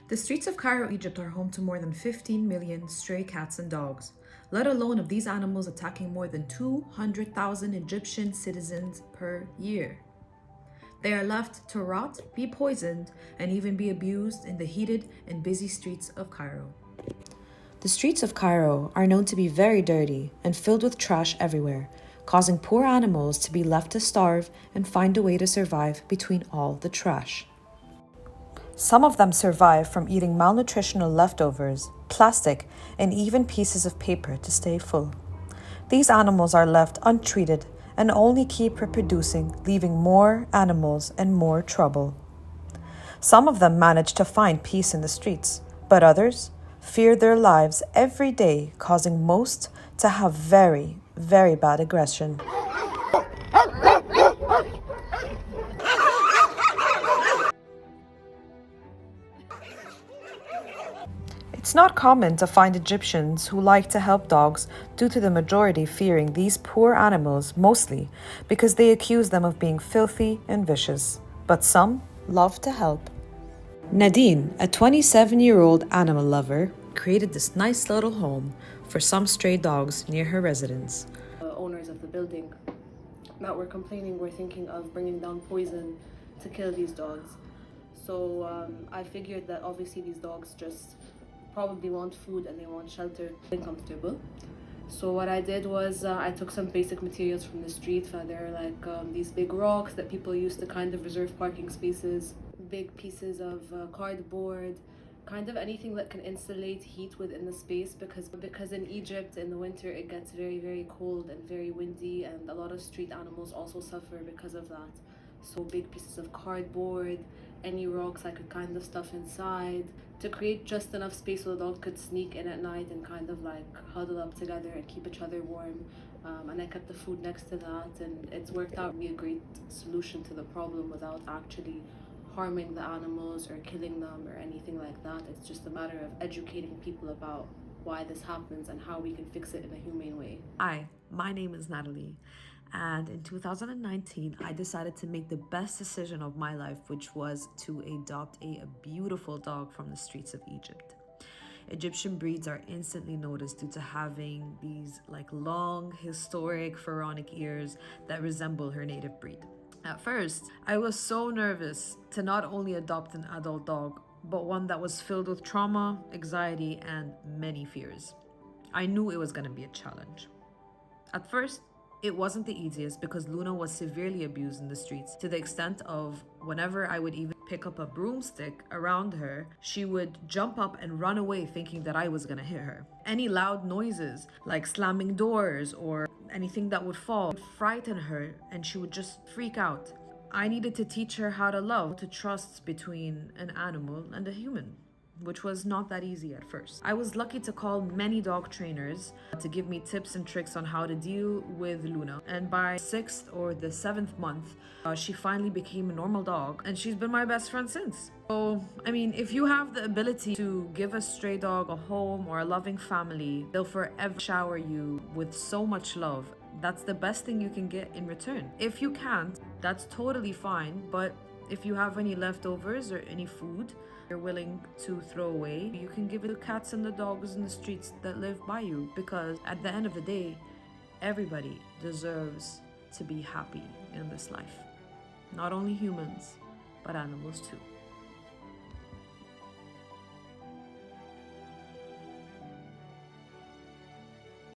The streets of Cairo, Egypt are home to more than 15 million stray cats and dogs, let alone of these animals attacking more than 200,000 Egyptian citizens per year. They are left to rot, be poisoned, and even be abused in the heated and busy streets of Cairo. The streets of Cairo are known to be very dirty and filled with trash everywhere, causing poor animals to be left to starve and find a way to survive between all the trash. Some of them survive from eating malnutritional leftovers, plastic, and even pieces of paper to stay full. These animals are left untreated and only keep reproducing, leaving more animals and more trouble. Some of them manage to find peace in the streets, but others fear their lives every day, causing most to have very, very bad aggression. It's not common to find Egyptians who like to help dogs due to the majority fearing these poor animals mostly because they accuse them of being filthy and vicious. But some love to help. Nadine, a 27-year-old animal lover, created this nice little home for some stray dogs near her residence. The owners of the building that were complaining were thinking of bringing down poison to kill these dogs. So I figured that obviously these dogs just probably want food and they want shelter and comfortable. So what I did was I took some basic materials from the street. There are like these big rocks that people use to kind of reserve parking spaces, big pieces of cardboard, kind of anything that can insulate heat within the space because in Egypt in the winter it gets very, very cold and very windy, and a lot of street animals also suffer because of that. So big pieces of cardboard, any rocks I could kind of stuff inside to create just enough space so the dog could sneak in at night and kind of like huddle up together and keep each other warm. And I kept the food next to that, and it's worked out to be a great solution to the problem without actually harming the animals or killing them or anything like that. It's just a matter of educating people about why this happens and how we can fix it in a humane way. Hi, my name is Natalie, and in 2019 I decided to make the best decision of my life, which was to adopt a beautiful dog from the streets of Egypt. Egyptian breeds are instantly noticed due to having these like long, historic pharaonic ears that resemble her native breed. At first, I was so nervous to not only adopt an adult dog, but one that was filled with trauma, anxiety, and many fears. I knew it was going to be a challenge. At first, it wasn't the easiest because Luna was severely abused in the streets to the extent of whenever I would even pick up a broomstick around her, she would jump up and run away thinking that I was gonna hit her. Any loud noises like slamming doors or anything that would fall would frighten her and she would just freak out. I needed to teach her how to love, to trust between an animal and a human, which was not that easy at first. I was lucky to call many dog trainers to give me tips and tricks on how to deal with Luna. And by 6th or the 7th month, she finally became a normal dog, and she's been my best friend since. So, if you have the ability to give a stray dog a home or a loving family, they'll forever shower you with so much love. That's the best thing you can get in return. If you can't, that's totally fine, but if you have any leftovers or any food you're willing to throw away, you can give it to cats and the dogs in the streets that live by you, because at the end of the day, everybody deserves to be happy in this life. Not only humans, but animals too.